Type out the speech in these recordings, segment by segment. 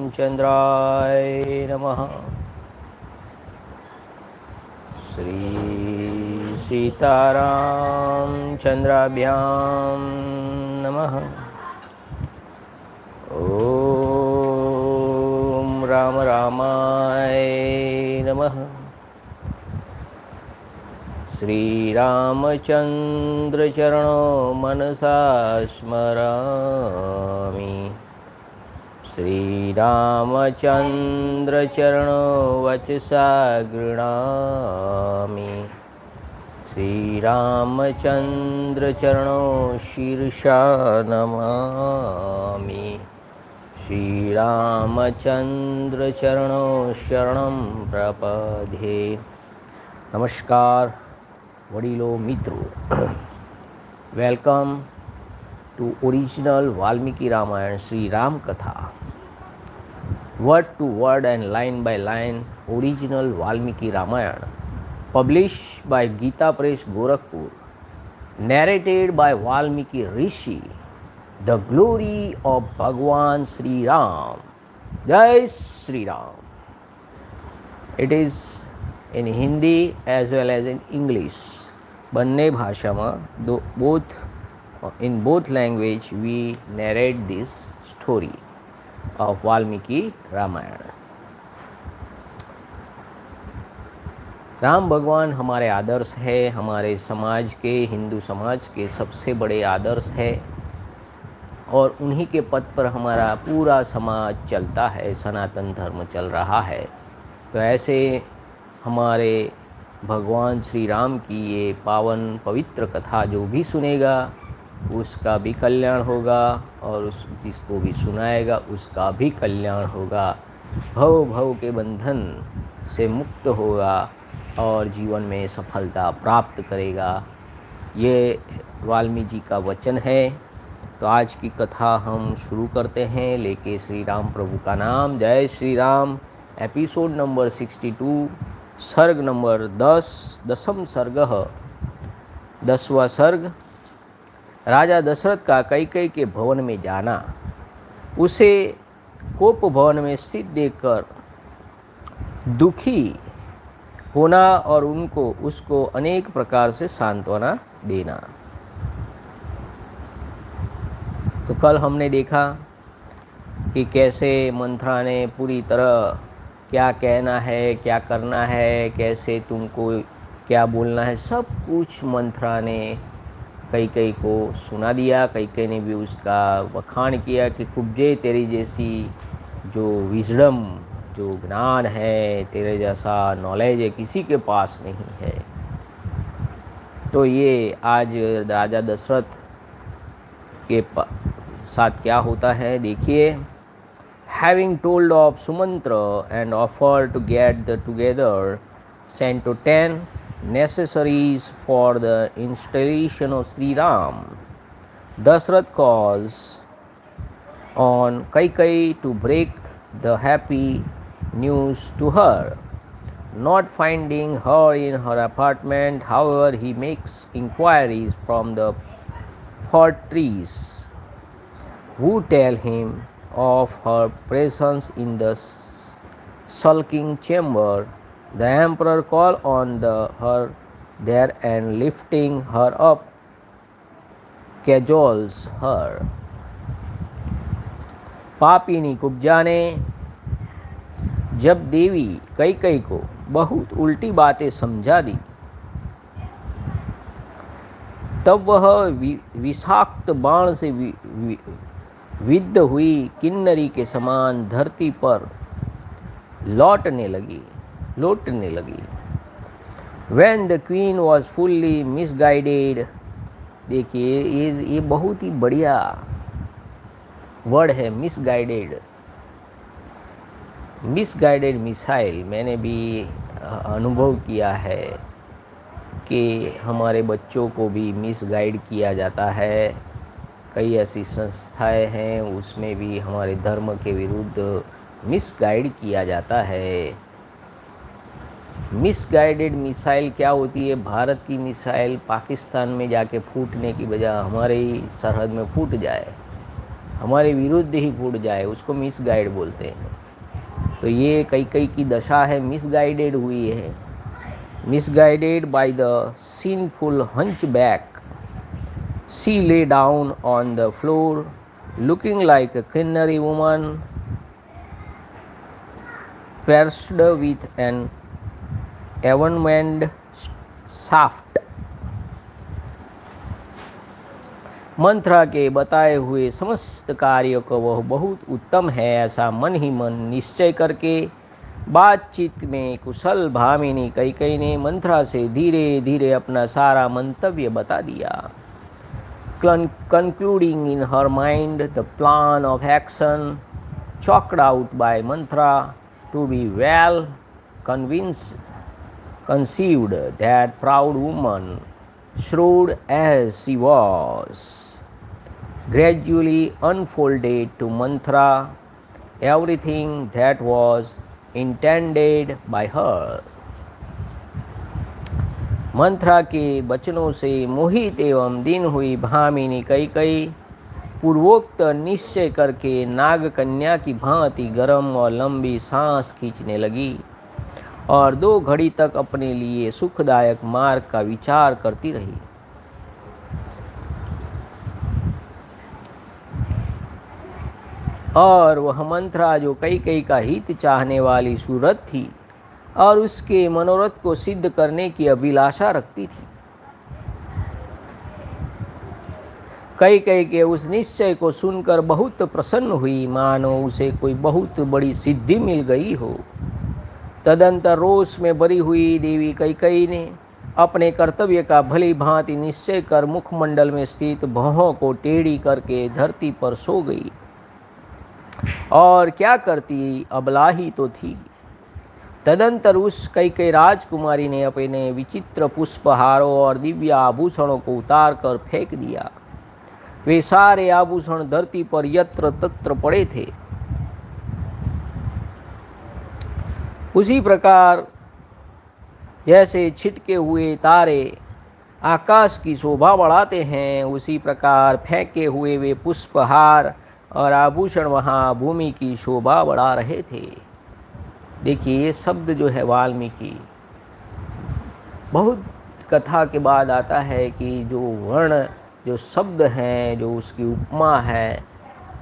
रामचंद्राय नमः। श्री सीतारामचंद्राभ्यां नमः। ओम राम रामाय नमः। श्री रामचंद्र चरणो मनसा स्मरामि। श्री रामचंद्र चरणो वचसा गृह्णामि। श्री रामचंद्र चरणो शीर्षा नमामि। श्री रामचंद्र चरणो शरणं प्रपद्ये। नमस्कार वडीलो मित्रों, welcome to original Valmiki Ramayan Shri Ram कथा, word to word and line by line original Valmiki Ramayana, published by Gita Press Gorakhpur, narrated by Valmiki Rishi, the glory of Bhagwan Sri Ram. Jai Sri Ram. It is in Hindi as well as in English. બંને ભાષામાં in both language we narrate this story of Valmiki-Rāmāyaṇa. Ram भगवान हमारे आदर्श है, हमारे समाज के, हिंदू समाज के सबसे बड़े आदर्श है और उन्हीं के पथ पर हमारा पूरा समाज चलता है, सनातन धर्म चल रहा है। तो ऐसे हमारे भगवान श्री राम की ये पावन पवित्र कथा जो भी सुनेगा उसका भी कल्याण होगा और उस जिसको भी सुनाएगा उसका भी कल्याण होगा, भव भव के बंधन से मुक्त होगा और जीवन में सफलता प्राप्त करेगा। ये वाल्मीकि जी का वचन है। तो आज की कथा हम शुरू करते हैं लेके श्री राम प्रभु का नाम। जय श्री राम। एपिसोड नंबर 62, सर्ग नंबर 10, दसम सर्ग, 10वां सर्ग। राजा दशरथ का कैकेयी के भवन में जाना, उसे कोप भवन में स्थित देखकर दुखी होना और उसको अनेक प्रकार से सांत्वना देना। तो कल हमने देखा कि कैसे मंथरा ने पूरी तरह क्या कहना है, क्या करना है, कैसे तुमको क्या बोलना है, सब कुछ मंथरा ने कैकेयी को सुना दिया। कैकेयी ने भी उसका बखान किया कि कुब्जे तेरी जैसी जो विजडम, जो ज्ञान है, तेरे जैसा नॉलेज है किसी के पास नहीं है। तो ये आज राजा दशरथ के साथ क्या होता है देखिए। Having told of Sumantra and offered to get together Canto 10 necessaries for the installation of Sri Ram, Dashrath calls on Kaikei to break the happy news to her. Not finding her in her apartment, however, he makes inquiries from the portries, who tell him of her presence in the sulking chamber. The emperor called on her there and lifting her up cajoles her. पापिनी Kubja ने जब देवी कैकेयी को बहुत उल्टी बातें समझा दी तब वह विषाक्त बाण से विद्ध हुई किन्नरी के समान धरती पर लौटने लगी। When the queen was fully misguided, देखिए ये बहुत ही बढ़िया वर्ड है, मिसगाइडेड मिसाइल। मैंने भी अनुभव किया है कि हमारे बच्चों को भी मिसगाइड किया जाता है। कई ऐसी संस्थाएं हैं उसमें भी हमारे धर्म के विरुद्ध मिसगाइड किया जाता है। मिसगाइडेड मिसाइल क्या होती है? भारत की मिसाइल पाकिस्तान में जाके फूटने की बजाय हमारे ही सरहद में फूट जाए हमारे विरुद्ध ही फूट जाए, उसको मिसगाइड बोलते हैं। तो ये कैकेयी की दशा है, मिसगाइडेड हुई है, misguided by the sinful hunchback. She lay down on the floor looking like a Kinnari woman pierced with an adamant shaft। Manthara के बताए हुए समस्त कार्य को वह बहुत उत्तम है ऐसा मन ही मन निश्चय करके बातचीत में कुशल भामिनी कैकेयी ने मंथरा से धीरे धीरे अपना सारा मंतव्य बता दिया। concluding in her mind the plan of action chalked out by Manthra to be well conceived, that proud woman, shrewd as she was, gradually unfolded to Manthra everything that was intended by her। Manthara के वचनों से मोहित एवं दीन हुई भामिनी कैकेयी पूर्वोक्त निश्चय करके नाग कन्या की भांति गर्म और लंबी सांस खींचने लगी और 2 घड़ी तक अपने लिए सुखदायक मार्ग का विचार करती रही। और वह मंथरा जो कैकेयी का हित चाहने वाली सूरत थी और उसके मनोरथ को सिद्ध करने की अभिलाषा रखती थी, कैकेयी के उस निश्चय को सुनकर बहुत प्रसन्न हुई, मानो उसे कोई बहुत बड़ी सिद्धि मिल गई हो। तदंतर रोष में भरी हुई देवी कैकेयी ने अपने कर्तव्य का भली भांति निश्चय कर मुखमंडल में स्थित भौहों को टेढ़ी करके धरती पर सो गई। और क्या करती, अबला ही तो थी। तदंतर उस कैकेयी राजकुमारी ने अपने विचित्र पुष्पहारों और दिव्य आभूषणों को उतार कर फेंक दिया। वे सारे आभूषण धरती पर यत्र तत्र पड़े थे। उसी प्रकार जैसे छिटके हुए तारे आकाश की शोभा बढ़ाते हैं, उसी प्रकार फेंके हुए वे पुष्पहार और आभूषण वहाँ भूमि की शोभा बढ़ा रहे थे। देखिए ये शब्द जो है वाल्मीकि, बहुत कथा के बाद आता है कि जो वर्ण जो शब्द हैं, जो उसकी उपमा है,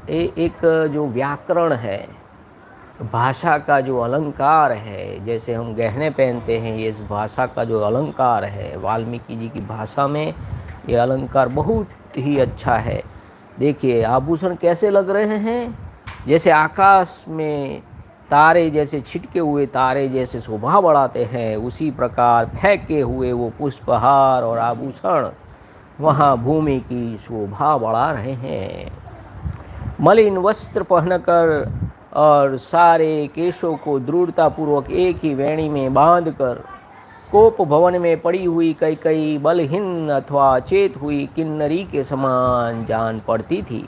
एक जो व्याकरण है, भाषा का जो अलंकार है, जैसे हम गहने पहनते हैं, ये इस भाषा का जो अलंकार है, वाल्मीकि जी की भाषा में ये अलंकार बहुत ही अच्छा है। देखिए आभूषण कैसे लग रहे हैं, जैसे आकाश में तारे जैसे छिटके हुए तारे जैसे शोभा बढ़ाते हैं, उसी प्रकार फेंके हुए वो पुष्पहार और आभूषण वहाँ भूमि की शोभा बढ़ा रहे हैं। मलिन वस्त्र पहनकर और सारे केशों को दृढ़तापूर्वक एक ही वेणी में बांधकर कोप भवन में पड़ी हुई कैकेयी बलहीन अथवा चेत हुई किन्नरी के समान जान पड़ती थी।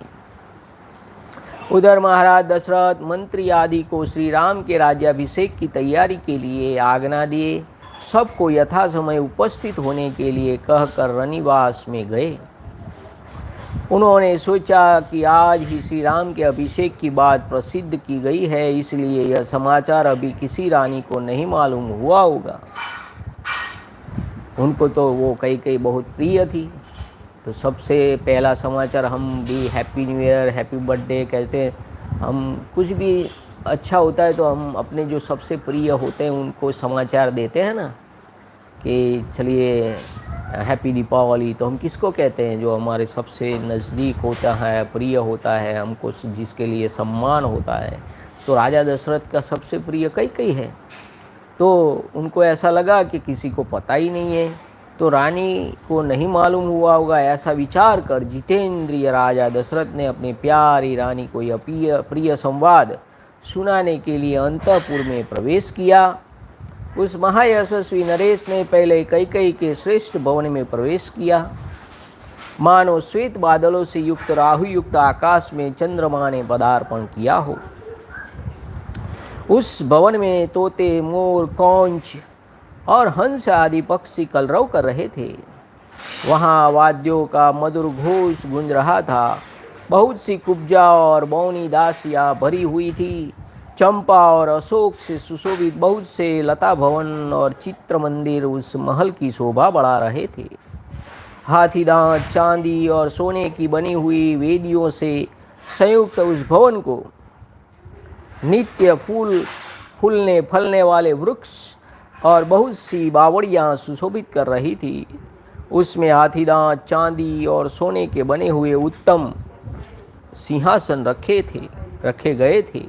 उधर महाराज दशरथ मंत्री आदि को श्री राम के राज्याभिषेक की तैयारी के लिए आज्ञा दिए सबको यथा समय उपस्थित होने के लिए कहकर रनिवास में गए। उन्होंने सोचा कि आज ही श्री राम के अभिषेक की बात प्रसिद्ध की गई है, इसलिए यह समाचार अभी किसी रानी को नहीं मालूम हुआ होगा। उनको तो वो कैकेयी बहुत प्रिय थी, तो सबसे पहला समाचार हम भी happy new year, happy birthday कहते हैं। हम कुछ भी अच्छा होता है तो हम अपने जो सबसे प्रिय होते हैं उनको समाचार देते हैं ना, कि चलिए हैप्पी दीपावली। तो हम किसको कहते हैं, जो हमारे सबसे नज़दीक होता है, प्रिय होता है, हमको जिसके लिए सम्मान होता है। तो राजा दशरथ का सबसे प्रिय कैकेयी है। तो उनको ऐसा लगा कि किसी को पता ही नहीं है, तो रानी को नहीं मालूम हुआ होगा, ऐसा विचार कर जितेंद्रिय राजा दशरथ ने अपनी प्यारी रानी को यह प्रिय संवाद सुनाने के लिए अंतःपुर में प्रवेश किया। उस महायशस्वी नरेश ने पहले कैकेयी के श्रेष्ठ भवन में प्रवेश किया, मानो श्वेत बादलों से युक्त राहु युक्त आकाश में चंद्रमा ने पदार्पण किया हो। उस भवन में तोते, मोर, कौंच और हंस आदि पक्षी कलरव कर रहे थे। वहाँ वाद्यों का मधुर घोष गूंज रहा था बहुत सी कुब्जा और बौनी दासियाँ भरी हुई थी। चंपा और अशोक से सुशोभित बहुत से लता भवन और चित्र मंदिर उस महल की शोभा बढ़ा रहे थे। हाथी दांत, चांदी और सोने की बनी हुई वेदियों से संयुक्त उस भवन को नित्य फूलने फलने वाले वृक्ष और बहुत सी बावड़ियाँ सुशोभित कर रही थी। उसमें हाथी दांत, चांदी और सोने के बने हुए उत्तम सिंहासन रखे गए थे।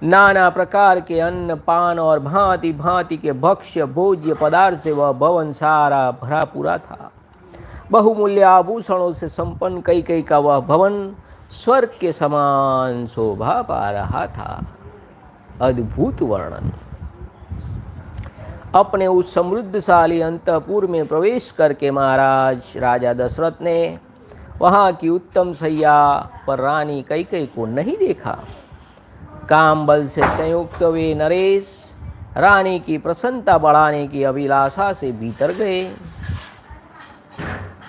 नाना प्रकार के अन्न पान और भांति भांति के भक्ष्य भोज्य पदार्थ से वह भवन सारा भरा पूरा था। बहुमूल्य आभूषणों से संपन्न कैकेयी का वह भवन स्वर्ग के समान शोभा पा रहा था। अद्भुत वर्णन। अपने उस समृद्धशाली अंतःपुर में प्रवेश करके महाराज राजा दशरथ ने वहाँ की उत्तम सैया पर रानी कैकेयी को नहीं देखा। काम बल से संयुक्त वे नरेश रानी की प्रसन्नता बढ़ाने की अभिलाषा से भीतर गए।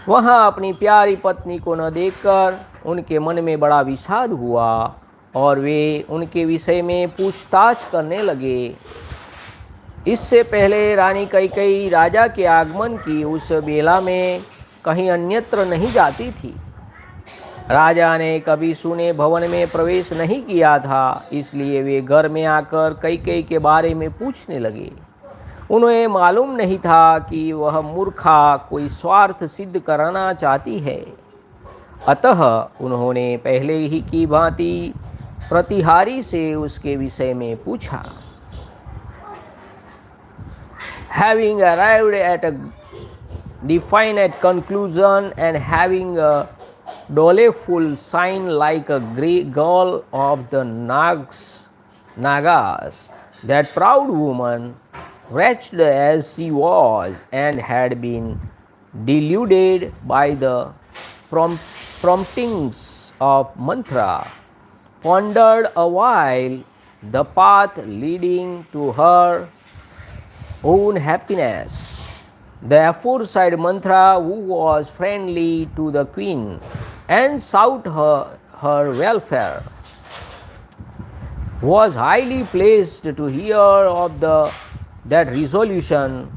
वहाँ अपनी प्यारी पत्नी को न देखकर उनके मन में बड़ा विषाद हुआ और वे उनके विषय में पूछताछ करने लगे। इससे पहले रानी कैकेयी राजा के आगमन की उस बेला में कहीं अन्यत्र नहीं जाती थी। राजा ने कभी सुने भवन में प्रवेश नहीं किया था, इसलिए वे घर में आकर कैकेयी के बारे में पूछने लगे। उन्हें मालूम नहीं था कि वह मूर्खा कोई स्वार्थ सिद्ध करना चाहती है। अतः उन्होंने पहले ही की भांति प्रतिहारी से उसके विषय में पूछा। Having arrived at a definite conclusion and having a doleful sign like a great girl of the Nagas, that proud woman, wretched as she was and had been deluded by the promptings of Manthra, pondered a while the path leading to her own happiness. The aforesaid Manthra, who was friendly to the queen and sought her welfare, was highly pleased to hear of that resolution,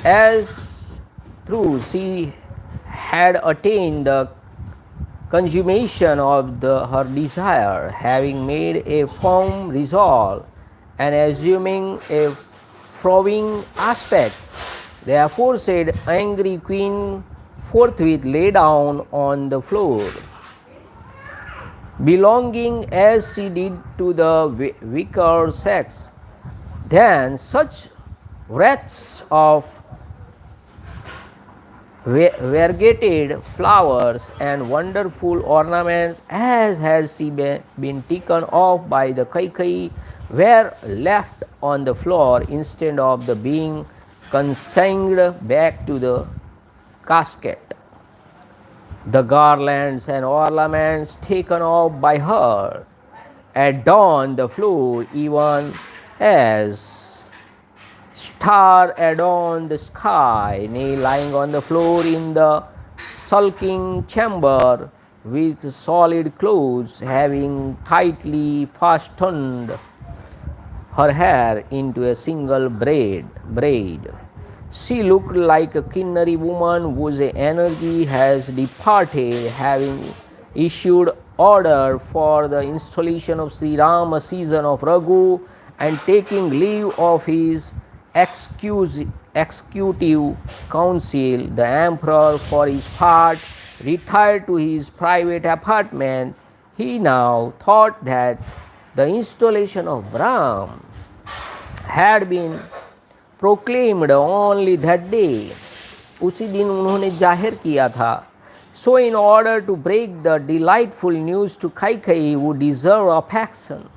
as through she had attained the consummation of her desire, having made a firm resolve and assuming a frowning aspect. The aforesaid angry queen forthwith lay down on the floor, belonging as she did to the weaker sex. Then such wreaths of variegated flowers and wonderful ornaments as had she been taken off by the Kaikei were left on the floor instead of the being consigned back to the casket. The garlands and ornaments taken off by her adorned the floor even as star adorned the sky, nay, lying on the floor in the sulking chamber with solid clothes, having tightly fastened her hair into a single braid. She looked like a Kinnari woman whose energy has departed, having issued order for the installation of Sri Rama, season of Raghu, and taking leave of his executive council. The emperor, for his part, retired to his private apartment. He now thought that the installation of Ram had been proclaimed only that day. उसी दिन उन्होंने जाहिर किया था. So in order to break the delightful news to Kaikei, who deserved affection,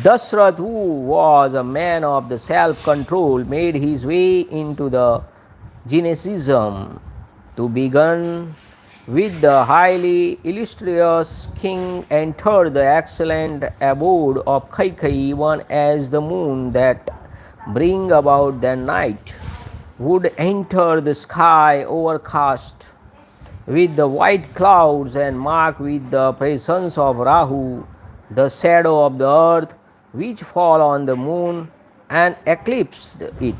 Dashrath, who was a man of the self-control, made his way into the gymnasium to begin with the highly illustrious king, entered the excellent abode of Kaikei, even as the moon that bring about the night would enter the sky overcast. with the white clouds and marked with the presence of Rahu, the shadow of the earth, which fall on the moon and eclipsed it.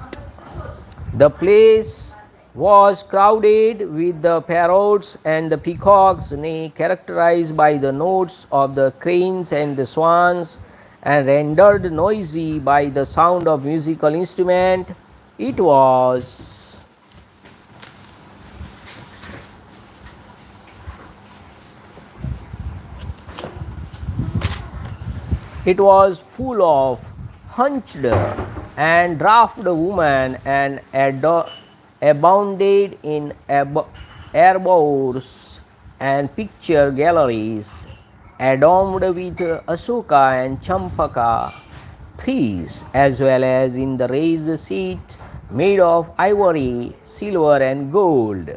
The place was crowded with the parrots and the peacocks, nay, characterized by the notes of the cranes and the swans, and rendered noisy by the sound of musical instrument. It was full of hunched and draft women and abounded in arbors and picture galleries adorned with Asoka and Champaka trees, as well as in the raised seats made of ivory, silver, and gold.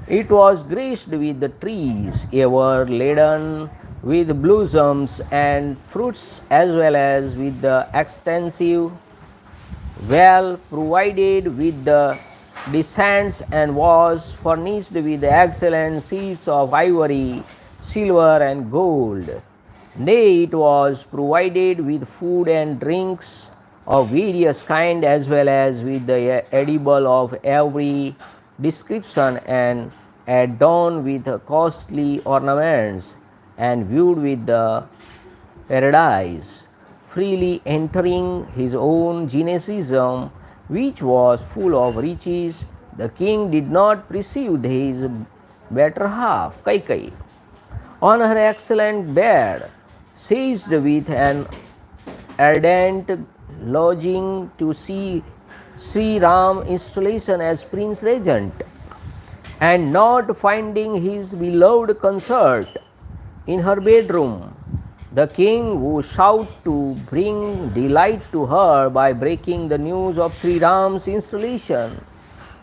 It was graced with the trees, ever laden with blossoms and fruits, as well as with the extensive, well provided with the descents, and was furnished with excellent seats of ivory, silver, and gold. Nay, it was provided with food and drinks of various kind, as well as with the edible of every description, and adorned with costly ornaments, and viewed with the paradise, freely entering his own gynocism, which was full of riches. The king did not perceive his better half, Kaikai, on her excellent bed, seized with an ardent longing to see Sri Ram installation as Prince Regent, and not finding his beloved consort in her bedroom. The king, who sought to bring delight to her by breaking the news of Sri Ram's installation,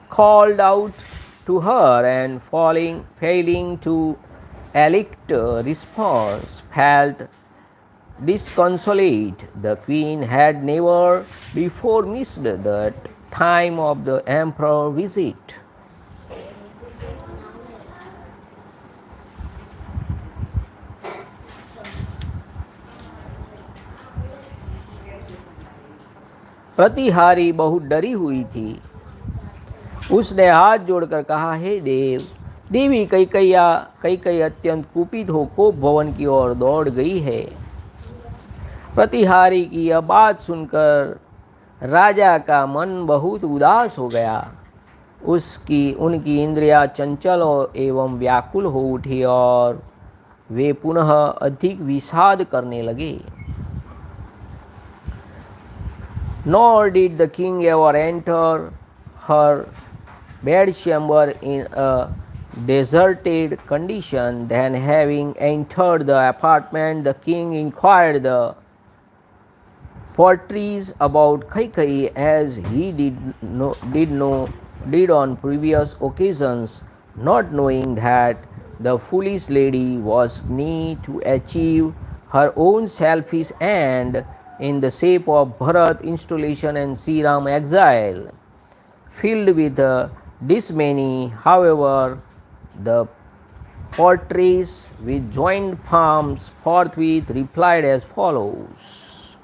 called out to her, and failing to elicit response, felt disconsolate. The queen had never before missed the time of the emperor visit. प्रतिहारी बहुत डरी हुई थी। उसने हाथ जोड़कर कहा, हे देव, देवी कैकई अत्यंत कुपित हो कोप भवन की ओर दौड़ गई है। प्रतिहारी की यह बात सुनकर राजा का मन बहुत उदास हो गया। उनकी इंद्रियां चंचल एवं व्याकुल हो उठी और वे पुनः अधिक विषाद करने लगे। Nor did the king ever enter her bedchamber in a deserted condition. Then, having entered the apartment, the king inquired the portraits about Kaikei, as he did on previous occasions, not knowing that the foolish lady was near to achieve her own selfish end in the shape of Bharat installation and Sri Ram exile. Filled with dismay, however, the portraits with joined palms forthwith replied as follows.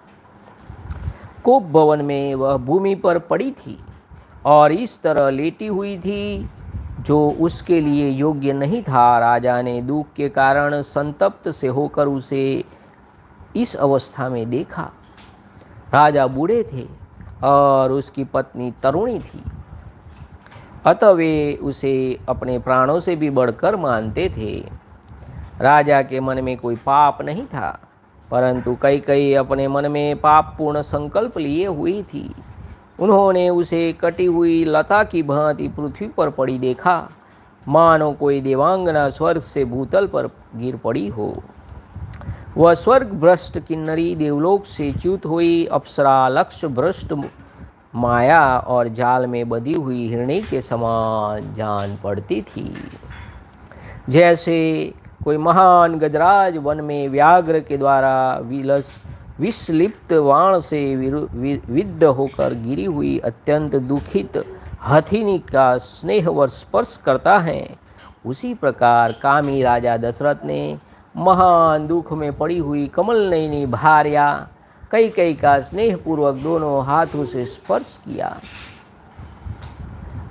कोप भवन में वह भूमि पर पड़ी थी और इस तरह लेटी हुई थी जो उसके लिए योग्य नहीं था। राजा ने दुख के कारण संतप्त से होकर उसे इस अवस्था में देखा। राजा बूढ़े थे और उसकी पत्नी तरुणी थी, अतः वे उसे अपने प्राणों से भी बढ़कर मानते थे। राजा के मन में कोई पाप नहीं था, परंतु कैकेयी अपने मन में पापपूर्ण संकल्प लिए हुई थी। उन्होंने उसे कटी हुई लता की भांति पृथ्वी पर पड़ी देखा, मानो कोई देवांगना स्वर्ग से भूतल पर गिर पड़ी हो। वह स्वर्ग भ्रष्ट किन्नरी देवलोक से च्युत हुई अप्सरा लक्ष्य भ्रष्ट माया और जाल में बधी हुई हिरणी के समान जान पड़ती थी। जैसे कोई महान गजराज वन में व्याघ्र के द्वारा विषलिप्त वाण से विद्ध होकर गिरी हुई अत्यंत दुखित हथिनी का स्नेहवर स्पर्श करता है, उसी प्रकार कामी राजा दशरथ ने महान दुख में पड़ी हुई कमल नयनी भार्या कैकेयी का स्नेहपूर्वक दोनों हाथों से स्पर्श किया।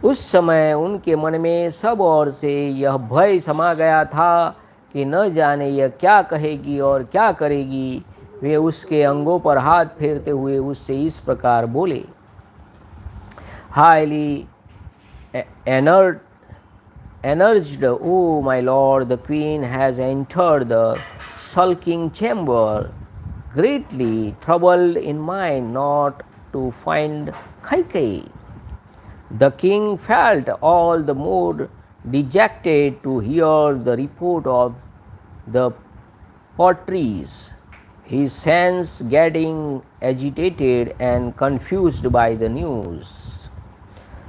उस समय उनके मन में सब ओर से यह भय समा गया था कि न जाने यह क्या कहेगी और क्या करेगी। वे उसके अंगों पर हाथ फेरते हुए उससे इस प्रकार बोले, highly Energized, O my lord, the queen has entered the sulking chamber, greatly troubled in mind not to find Kaikei. The king felt all the more dejected to hear the report of the portraits, his sense getting agitated and confused by the news.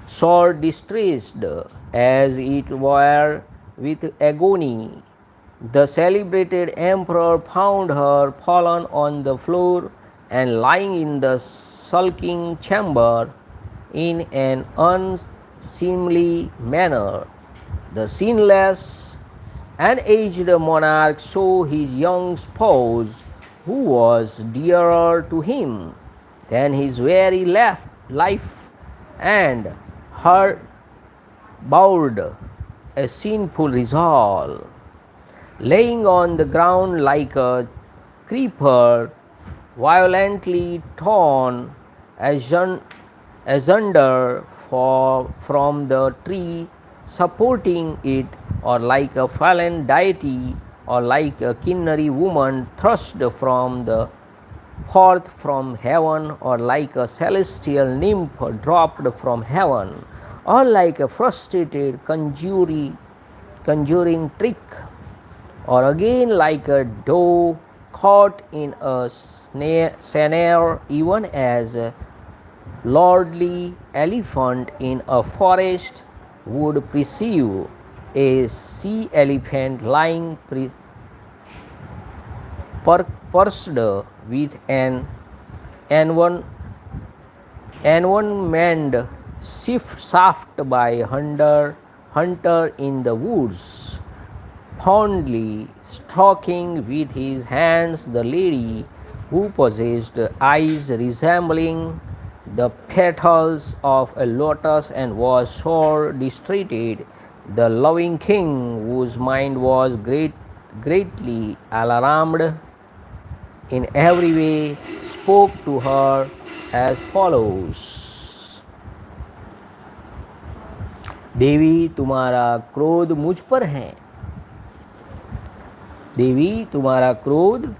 Sore distressed as it were with agony, the celebrated emperor found her fallen on the floor and lying in the sulking chamber in an unseemly manner. The sinless and aged monarch saw his young spouse, who was dearer to him than his very life, and her bowed a sinful resolve, laying on the ground like a creeper, violently torn asunder from the tree supporting it, or like a fallen deity, or like a Kinnari woman thrust forth from heaven, or like a celestial nymph dropped from heaven, or like a frustrated conjuring trick, or again like a doe caught in a snare, even as a lordly elephant in a forest would perceive a sea elephant lying perched with an environment shaft by a hunter in the woods, fondly stroking with his hands the lady who possessed eyes resembling the petals of a lotus and was sore distracted. The loving king, whose mind was greatly alarmed in every way, spoke to her as follows. देवी, तुम्हारा क्रोध मुझ पर है। देवी, तुम्हारा क्रोध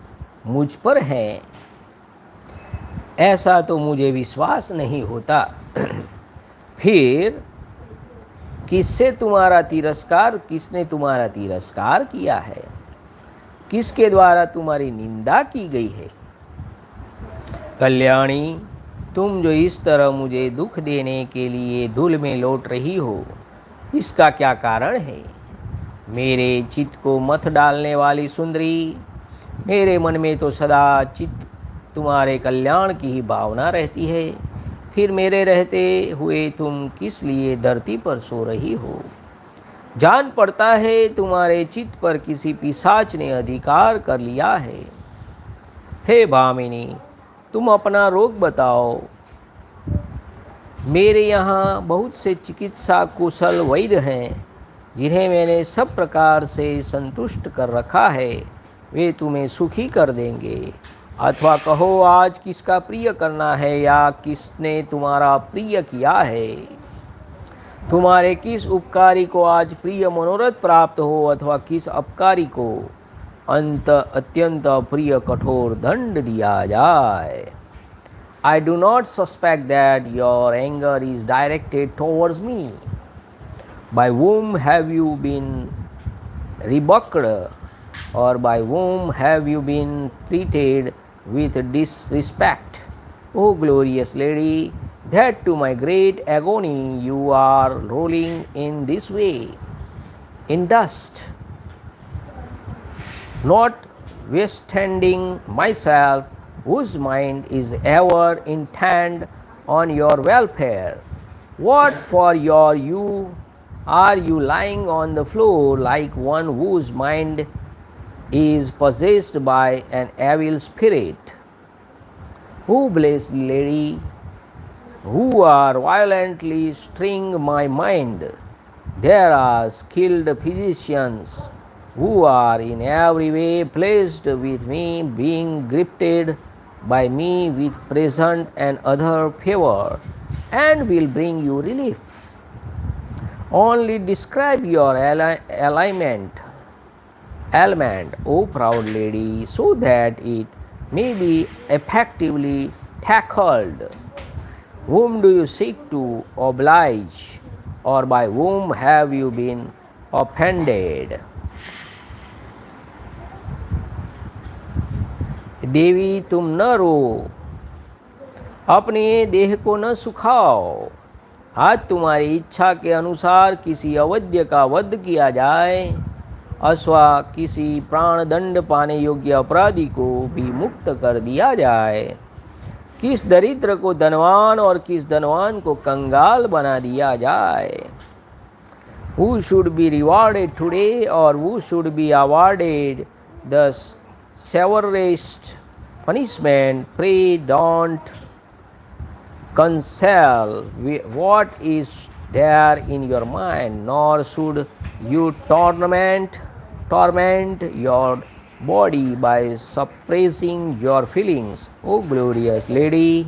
मुझ पर है, ऐसा तो मुझे विश्वास नहीं होता। फिर किसने तुम्हारा तिरस्कार किया है? किसके द्वारा तुम्हारी निंदा की गई है? कल्याणी, तुम जो इस तरह मुझे दुख देने के लिए धूल में लौट रही हो, इसका क्या कारण है? मेरे चित्त को मत डालने वाली सुंदरी, मेरे मन में तो सदा चित्त तुम्हारे कल्याण की ही भावना रहती है। फिर मेरे रहते हुए तुम किस लिए धरती पर सो रही हो? जान पड़ता है तुम्हारे चित्त पर किसी पिशाच ने अधिकार कर लिया है। हे भामिनी, तुम अपना रोग बताओ। मेरे यहाँ बहुत से चिकित्सा कुशल वैद्य हैं, जिन्हें मैंने सब प्रकार से संतुष्ट कर रखा है। वे तुम्हें सुखी कर देंगे। अथवा कहो, आज किसका प्रिय करना है या किसने तुम्हारा प्रिय किया है? तुम्हारे किस उपकारी को आज प्रिय मनोरथ प्राप्त हो, अथवा किस अपकारी को अत्यंत प्रिय कठोर दंड दिया जाए। I do not suspect that your anger is directed towards me. By whom have you been rebuked, or by whom have you been treated with disrespect? O glorious lady, that to my great agony you are rolling in this way, in dust. Notwithstanding myself, whose mind is ever intent on your welfare, what for you Are you lying on the floor like one whose mind is possessed by an evil spirit? O blessed lady, who are violently stirring my mind, there are skilled physicians who are in every way pleased with me, being gifted by me with present and other favor, and will bring you relief. Only describe your ailment, O proud lady, so that it may be effectively tackled. Whom do you seek to oblige, or by whom have you been offended? देवी तुम न रो, अपने देह को न सुखाओ। आज तुम्हारी इच्छा के अनुसार किसी अवध्य का वध किया जाए, अथवा किसी प्राणदंड पाने योग्य अपराधी को भी मुक्त कर दिया जाए। किस दरिद्र को धनवान और किस धनवान को कंगाल बना दिया जाए। Who should be rewarded today, or who should be awarded the severest punishment? Pray don't conceal what is there in your mind, nor should you torment your body by suppressing your feelings. O glorious lady,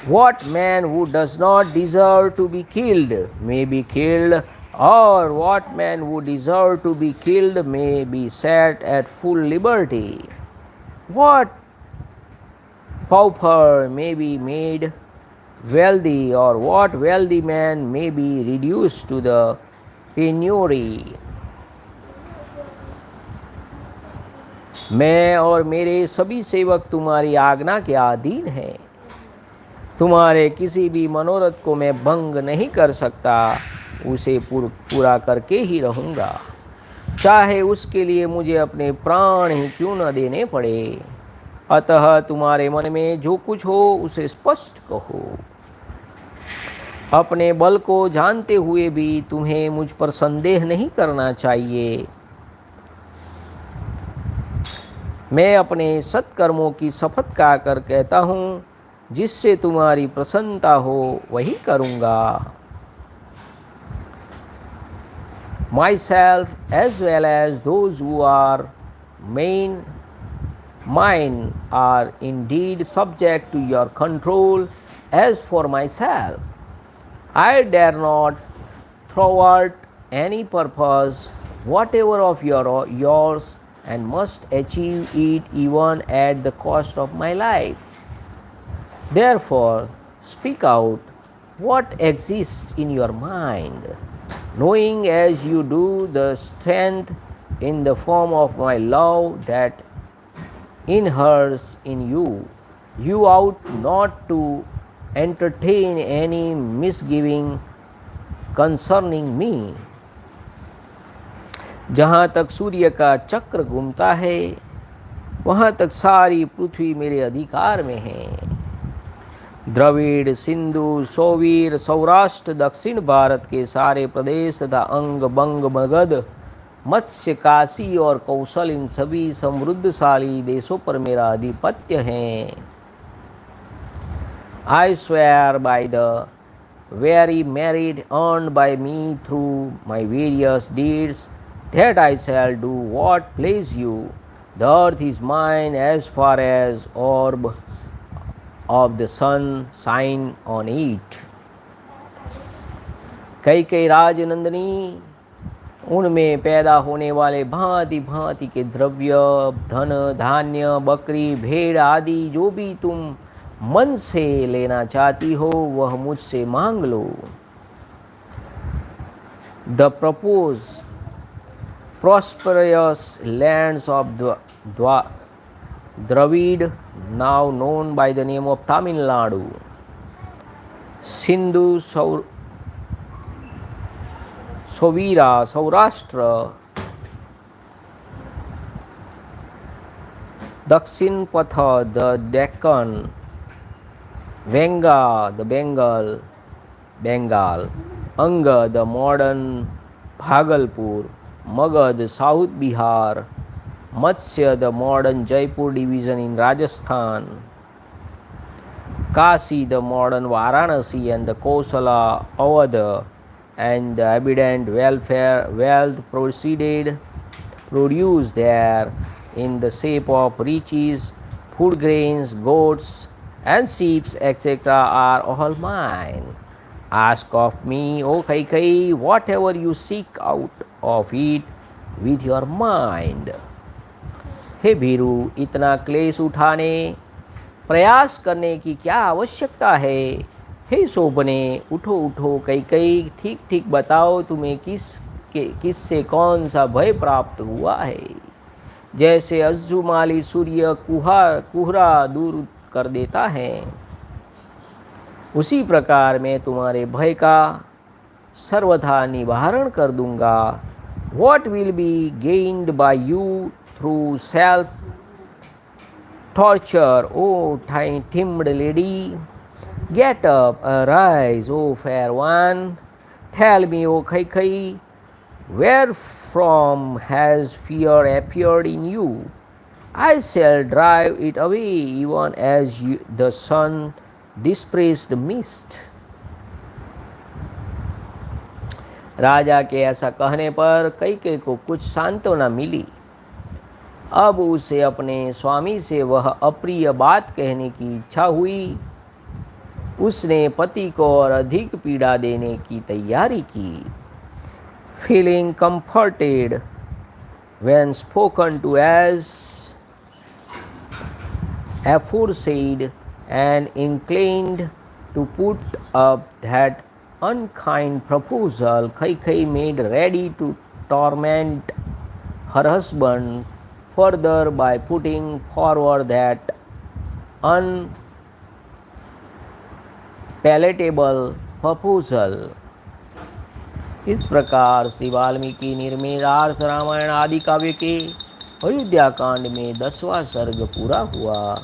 what man who does not deserve to be killed may be killed, or what man who deserves to be killed may be set at full liberty. What pauper may be made wealthy, or what wealthy man may be reduced to the penury. मैं और मेरे सभी सेवक तुम्हारी आज्ञा के अधीन हैं। तुम्हारे किसी भी मनोरथ को मैं भंग नहीं कर सकता, उसे पूरा करके ही रहूँगा, चाहे उसके लिए मुझे अपने प्राण ही क्यों न देने पड़े। अतः तुम्हारे मन में जो कुछ हो उसे स्पष्ट कहो। अपने बल को जानते हुए भी तुम्हें मुझ पर संदेह नहीं करना चाहिए। मैं अपने सत्कर्मों की शपथ खाकर कहता हूँ, जिससे तुम्हारी प्रसन्नता हो वही करूँगा। Myself as well as those who are mine are indeed subject to your control. As for myself, I dare not thwart any purpose whatever of yours, and must achieve it even at the cost of my life. Therefore, speak out what exists in your mind, knowing as you do the strength in the form of my love that inheres in you. You ought not to entertain any misgiving concerning me. जहाँ तक सूर्य का चक्र घूमता है, वहाँ तक सारी पृथ्वी मेरे अधिकार में है। द्रविड़, सिंधु, सोवीर, सौराष्ट्र, दक्षिण भारत के सारे प्रदेश तथा अंग, बंग, मगध, मत्स्य, काशी और कौशल, इन सभी समृद्धशाली देशों पर मेरा आधिपत्य है। I swear by the very merit earned by me through my various deeds that I shall do what please you. The earth is mine as far as orb of the sun shine on it. Kaikeyi Rajnandini, उनमें पैदा होने वाले भांति भांति के द्रव्य, धन, धान्य, बकरी, भेड़ आदि जो भी तुम मन से लेना चाहती हो, वह मुझसे मांग लो। The proposed prosperous lands of Dravid, now known by the name of Tamil Nadu, Sindhu, Sovira, Saurashtra, Dakshin Patha, the Deccan, Venga, the Bengal, Bengal, Anga, the modern Bhagalpur, Magad, South Bihar, Matsya, the modern Jaipur division in Rajasthan, Kasi, the modern Varanasi, and the Kosala, Awadh, and the abundant wealth produced there in the shape of riches, food grains, goats, and sheep, etc., are all mine. Ask of me, O Kaikei, whatever you seek out of it with your mind. हे भीरू, इतना क्लेश उठाने प्रयास करने की क्या आवश्यकता है? हे शोभने, उठो उठो कैकई, ठीक ठीक बताओ तुम्हें किससे कौन सा भय प्राप्त हुआ है? जैसे अज्जुमाली सूर्य कुहरा दूर कर देता है, उसी प्रकार मैं तुम्हारे भय का सर्वथा निवारण कर दूंगा. What will be gained by you through self torture, O timid lady? Get up, arise, O fair one. Tell me, O Kaikei, where from has fear appeared in you? I shall drive it away even as the sun dispersed mist. राजा के ऐसा कहने पर कैकेयी को कुछ सांत्वना मिली. अब उसे अपने स्वामी से वह अप्रिय बात कहने की इच्छा हुई. उसने पति को और अधिक पीड़ा देने की तैयारी की. Feeling comforted when spoken to as aforesaid and inclined to put up that unkind proposal, Kaikei made ready to torment her husband further by putting forward that unpalatable proposal. इस प्रकार श्री वाल्मीकि निर्मित आर्ष रामायण आदि काव्य के अयोध्या कांड में 10वां सर्ग पूरा हुआ.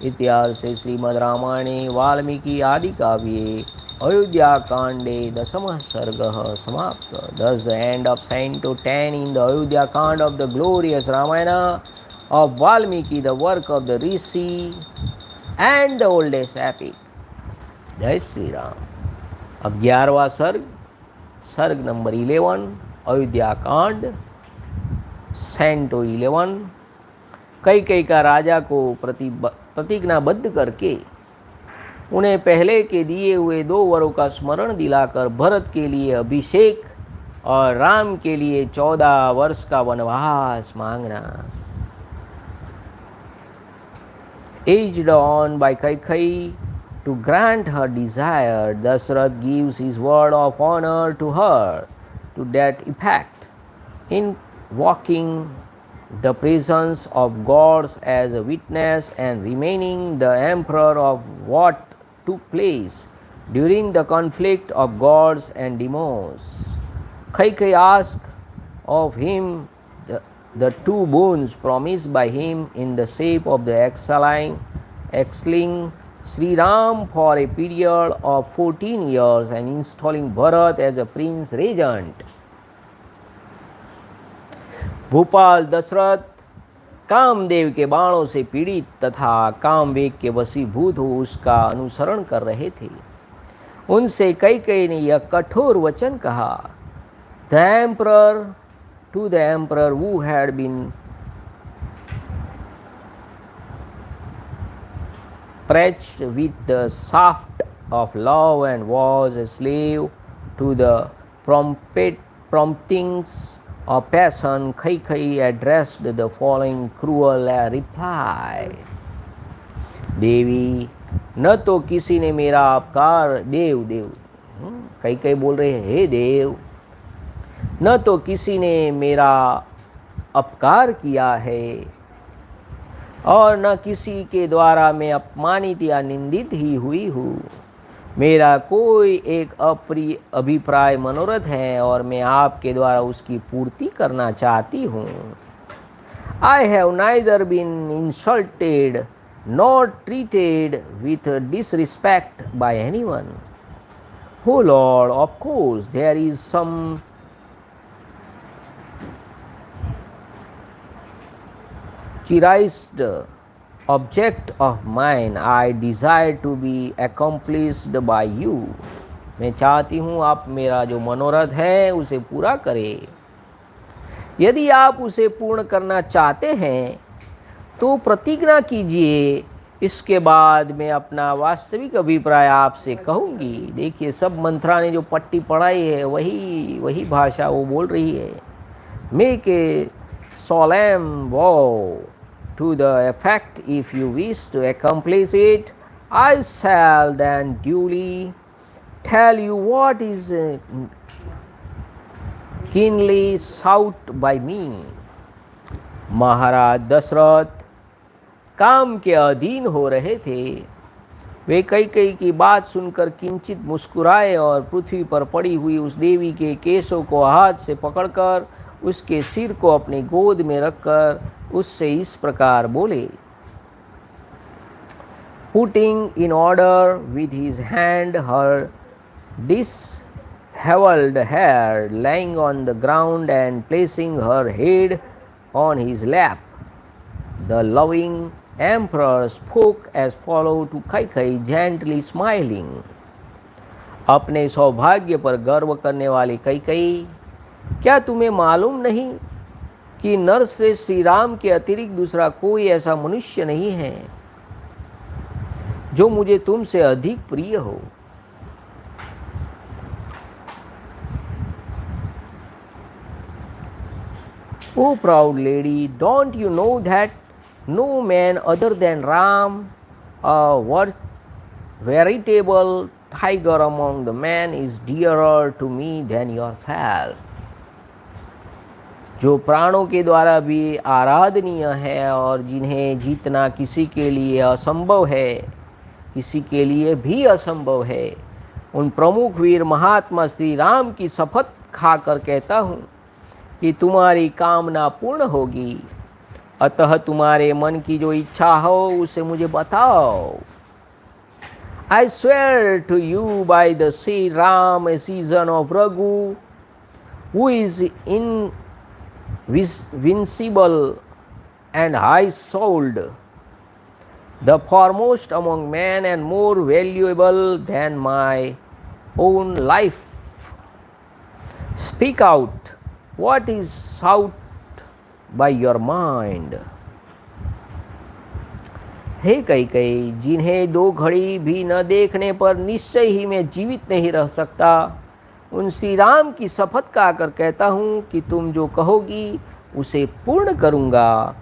इतिहास से श्रीमद् रामायणे वाल्मीकि आदि काव्ये अयोध्या कांडे 10वां सर्गः समाप्त. Thus the end of Canto 10 in the Ayodhya Kand of the glorious Ramayana of Valmiki, the work of the Rishi and the oldest epic. जय श्री राम. अब 11वां सर्ग नंबर 11 अयोध्या कांड Canto 11. कैकेयी का राजा को प्रतिज्ञाबद्ध करके उन्हें पहले के दिए हुए 2 वरों का स्मरण दिलाकर भरत के लिए अभिषेक और राम के लिए 14 वर्ष का वनवास मांगना. Urged on by Kaikei to grant her desire, Dasrath gives his word of honor to her to that effect, invoking the presence of gods as a witness and remaining the emperor of what took place during the conflict of gods and demons. Kaikei asked of him the 2 boons promised by him in the shape of the excelling Sri Ram for a period of 14 years and installing Bharat as a prince regent. Bhupal Dasharath Kamadeva के बाणों से पीड़ित तथा कामवेग के वशीभूत हो उसका अनुसरण कर रहे थे. उनसे कैकेयी ने यह कठोर वचन कहा. The emperor to the emperor who had been preached with the shaft of love and was a slave to the promptings of passion, Kaikei addressed the following cruel reply. देवी, न तो किसी ने मेरा अपकार देव कैकेयी बोल रहे हैं, हे देव, न तो किसी ने मेरा अपकार किया है और न किसी के द्वारा मैं अपमानित या निंदित ही हुई हूँ. मेरा कोई एक अप्रिय अभिप्राय मनोरथ है और मैं आपके द्वारा उसकी पूर्ति करना चाहती हूँ. I have neither been insulted nor treated with disrespect by anyone. Oh Lord, of course, there is some cherished object of mine I desire to be accomplished by you. मैं चाहती हूँ आप मेरा जो मनोरथ है उसे पूरा करें. यदि आप उसे पूर्ण करना चाहते हैं तो प्रतिज्ञा कीजिए. इसके बाद मैं अपना वास्तविक अभिप्राय आपसे कहूँगी. देखिए, सब मंत्रा ने जो पट्टी पढ़ाई है वही भाषा वो बोल रही है. Make a solemn vow to the effect, if you wish to accomplish it, I shall then duly tell you what is keenly sought by me. महाराज दशरथ काम के अधीन हो रहे थे. वे कैकेयी की बात सुनकर किंचित मुस्कुराए और पृथ्वी पर पड़ी हुई उस देवी के केशों को हाथ से पकड़कर उसके सिर को अपनी गोद में रखकर उससे इस प्रकार बोले. Putting in order with his hand her dishevelled hair lying on the ground and placing her head on his lap, the loving emperor spoke as follows to Kaikei, gently smiling. अपने सौभाग्य पर गर्व करने वाली कैकेयी, क्या तुम्हें मालूम नहीं कि नर से श्री राम के अतिरिक्त दूसरा कोई ऐसा मनुष्य नहीं है जो मुझे तुमसे अधिक प्रिय हो. Oh proud lady, don't you know that no man other than Ram, a veritable tiger among the men, is dearer to me than yourself. जो प्राणों के द्वारा भी आराधनीय है और जिन्हें जीतना किसी के लिए असंभव है, किसी के लिए भी असंभव है, उन प्रमुख वीर महात्मा श्री राम की शपथ खाकर कहता हूँ कि तुम्हारी कामना पूर्ण होगी. अतः तुम्हारे मन की जो इच्छा हो उसे मुझे बताओ. I swear to you by the Sri Ram, a season of Raghu, who is invincible and high-souled, the foremost among men and more valuable than my own life. Speak out. What is sought by your mind? हे कैकेयी, जिन्हें दो घड़ी भी न देखने पर निश्चय ही मैं जीवित नहीं रह सकता, उन श्री राम की शपथ खाकर कहता हूँ कि तुम जो कहोगी उसे पूर्ण करूँगा.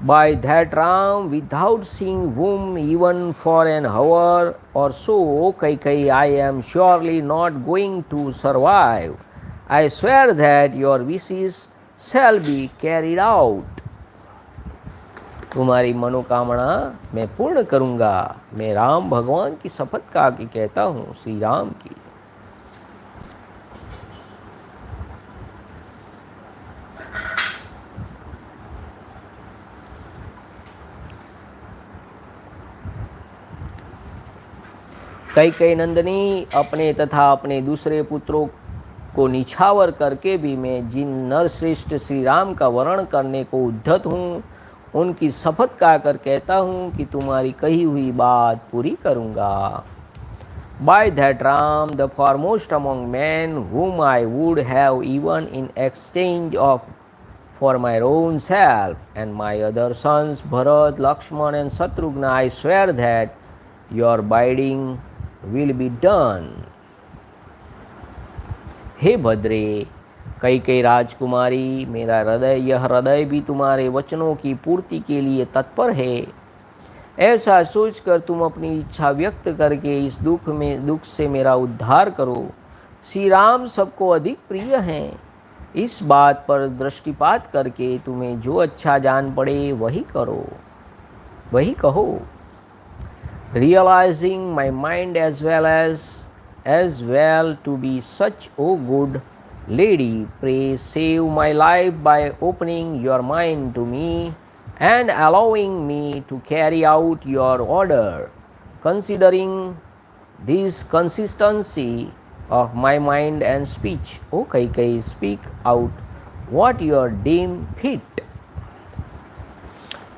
By that Ram, without seeing whom even for an hour or so, Kaikei, I am surely not going to survive. I swear that your wishes shall be carried out. तुम्हारी मनोकामना मैं पूर्ण करूँगा. मैं राम भगवान की शपथ खा के कहता हूँ, श्री राम की. कैकेयी नंदिनी, अपने तथा अपने दूसरे पुत्रों को निछावर करके भी मैं जिन नरश्रेष्ठ श्री राम का वर्ण करने को उद्धत हूँ, उनकी शपथ खाकर कहता हूँ कि तुम्हारी कही हुई बात पूरी करूँगा. By that Ram, the foremost among men, whom I would have even in exchange of for my own self and my other sons Bharat, Lakshman and Shatrugna, I swear that your bidding will be done. हे भद्रे, कैकेयी राजकुमारी, मेरा यह हृदय भी तुम्हारे वचनों की पूर्ति के लिए तत्पर है. ऐसा सोचकर तुम अपनी इच्छा व्यक्त करके इस दुख से मेरा उद्धार करो. श्री राम सबको अधिक प्रिय हैं. इस बात पर दृष्टिपात करके तुम्हें जो अच्छा जान पड़े वही करो, वही कहो. Realizing my mind as well to be such, O good lady, pray save my life by opening your mind to me and allowing me to carry out your order. Considering this consistency of my mind and speech. O Kaikei, speak out what you deem fit.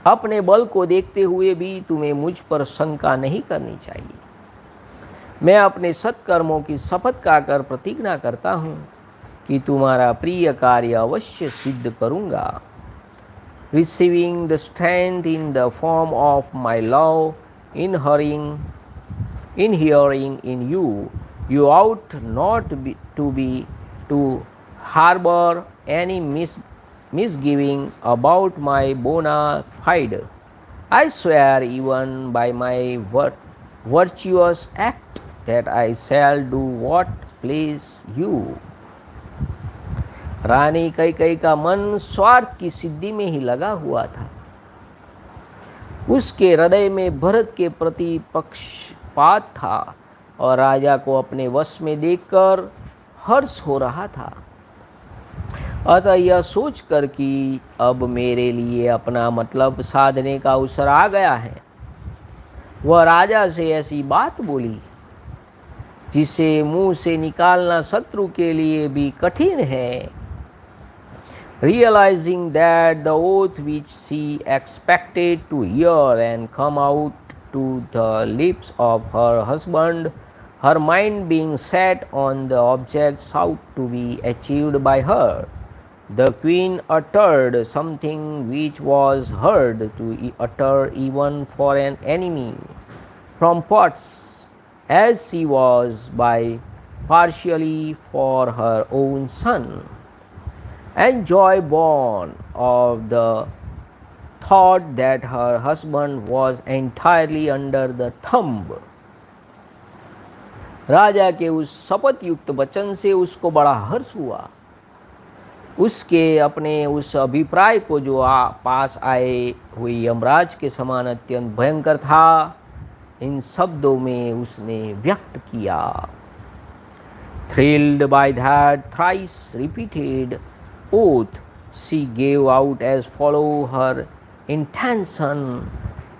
अपने बल को देखते हुए भी तुम्हें मुझ पर शंका नहीं करनी चाहिए। मैं अपने सत्कर्मों की शपथ खाकर प्रतिज्ञा करता हूँ कि तुम्हारा प्रिय कार्य अवश्य सिद्ध करूँगा। Receiving the strength in the form of my love, inhering in you, you ought not to harbor any misgiving about my bona fide. I swear even by my virtuous act that I shall do what please you. रानी कैकेयी का मन स्वार्थ की सिद्धि में ही लगा हुआ था। उसके हृदय में भरत के प्रति पक्षपात था और राजा को अपने वश में देखकर हर्ष हो रहा था। अतः यह सोचकर कि अब मेरे लिए अपना मतलब साधने का अवसर आ गया है, वह राजा से ऐसी बात बोली जिसे मुंह से निकालना शत्रु के लिए भी कठिन है। Realizing that the oath which she expected to hear and come out to the lips of her husband, her mind being set on the object sought to be achieved by her, the queen uttered something which was heard to utter even for an enemy, from parts as she was by partially for her own son. And joy born of the thought that her husband was entirely under the thumb. राजा के उस शपथ युक्त वचन से उसको बड़ा हर्ष हुआ। उसके अपने उस अभिप्राय को जो पास आए हुए यमराज के समान अत्यंत भयंकर था, इन शब्दों में उसने व्यक्त किया। Thrilled by that thrice repeated oath, she gave out as follow her intention,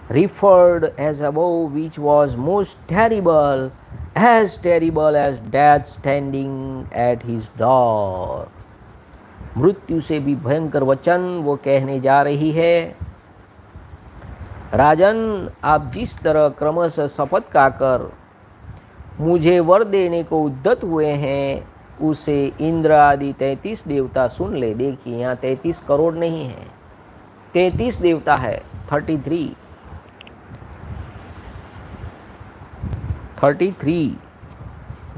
referred as above, which was most terrible as death standing at his door. मृत्यु से भी भयंकर वचन वो कहने जा रही है। राजन, आप जिस तरह क्रमशः शपथ खाकर मुझे वर देने को उद्यत हुए हैं, उसे इंद्र आदि 33 देवता सुन ले। देखिए, यहाँ 33 करोड़ नहीं है, 33 देवता है। 33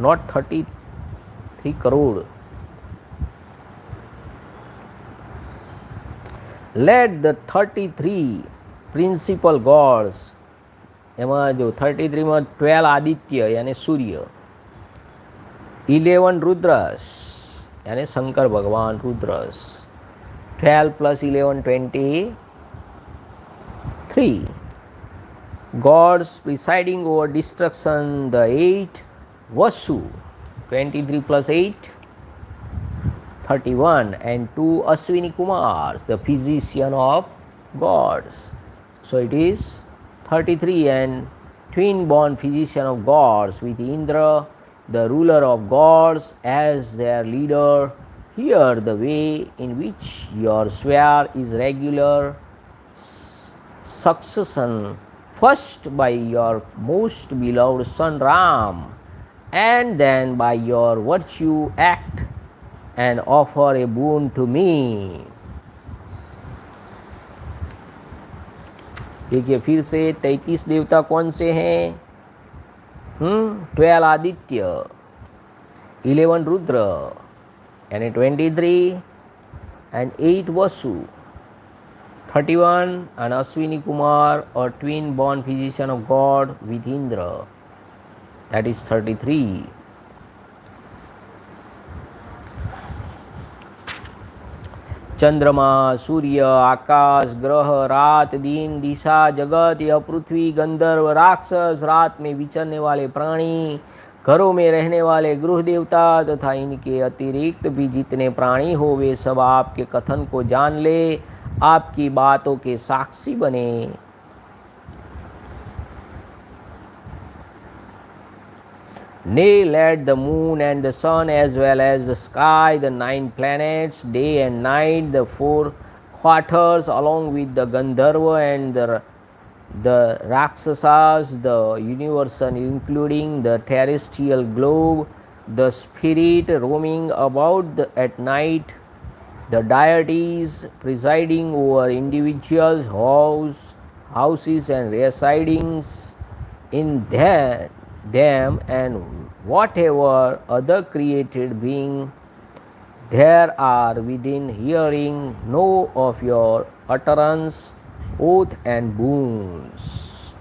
not 33 crore. Let the 33 principal gods, एमा जो 33 में 12 आदित्य यानी सूर्य, 11 रुद्रस यानी शंकर भगवान Rudras, 12 + 11 23 gods presiding over destruction, the 8 Vasu, 23 + 8 31, and 2 Ashwini Kumars, the physician of gods. So it is 33 and twin born physician of gods with Indra, the ruler of gods, as their leader. Hear the way in which your swear is regular succession, first by your most beloved son Ram, and then by your virtue act and offer a boon to me. देखिए फिर से 33 देवता कौन से हैं? 12 आदित्य, 11 रुद्र यानी 23, and 8 Vasu, 31, and Ashwini Kumar or twin born physician of God with Indra, that is 33. चंद्रमा, सूर्य, आकाश, ग्रह, रात, दिन, दिशा, जगत, यह पृथ्वी, गंधर्व, राक्षस, रात में विचरने वाले प्राणी, घरों में रहने वाले गृह देवता तथा इनके अतिरिक्त भी जितने प्राणी हो, वे सब आपके कथन को जान ले, आपकी बातों के साक्षी बने। Nay, let the moon and the sun, as well as the sky, the 9 planets, day and night, the 4 quarters, along with the Gandharva and the Rakshasas, the universe, including the terrestrial globe, the spirit roaming about at night, the deities presiding over individuals' houses and residings in them, and whatever other created being there are within hearing know of your utterance, oath and boons.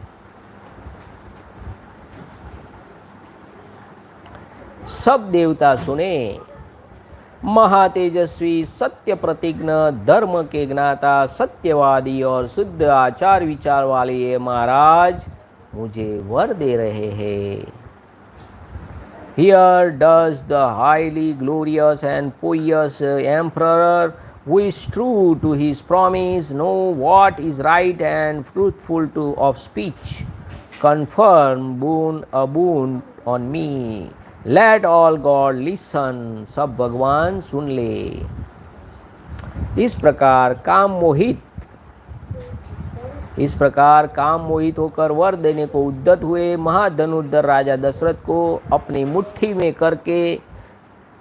सब देवता सुने। महातेजस्वी, सत्य प्रतिज्ञ, धर्म के ज्ञाता, सत्यवादी और शुद्ध आचार विचार वाले ये महाराज मुझे वर दे रहे हैं। Here does the highly glorious and pious emperor, who is true to his promise, know what is right and fruitful of speech, confirm a boon on me. Let all God listen, सब भगवान सुन ले। इस प्रकार काम मोहित होकर वर देने को उद्यत हुए महाधनुर्धर राजा दशरथ को अपनी मुट्ठी में करके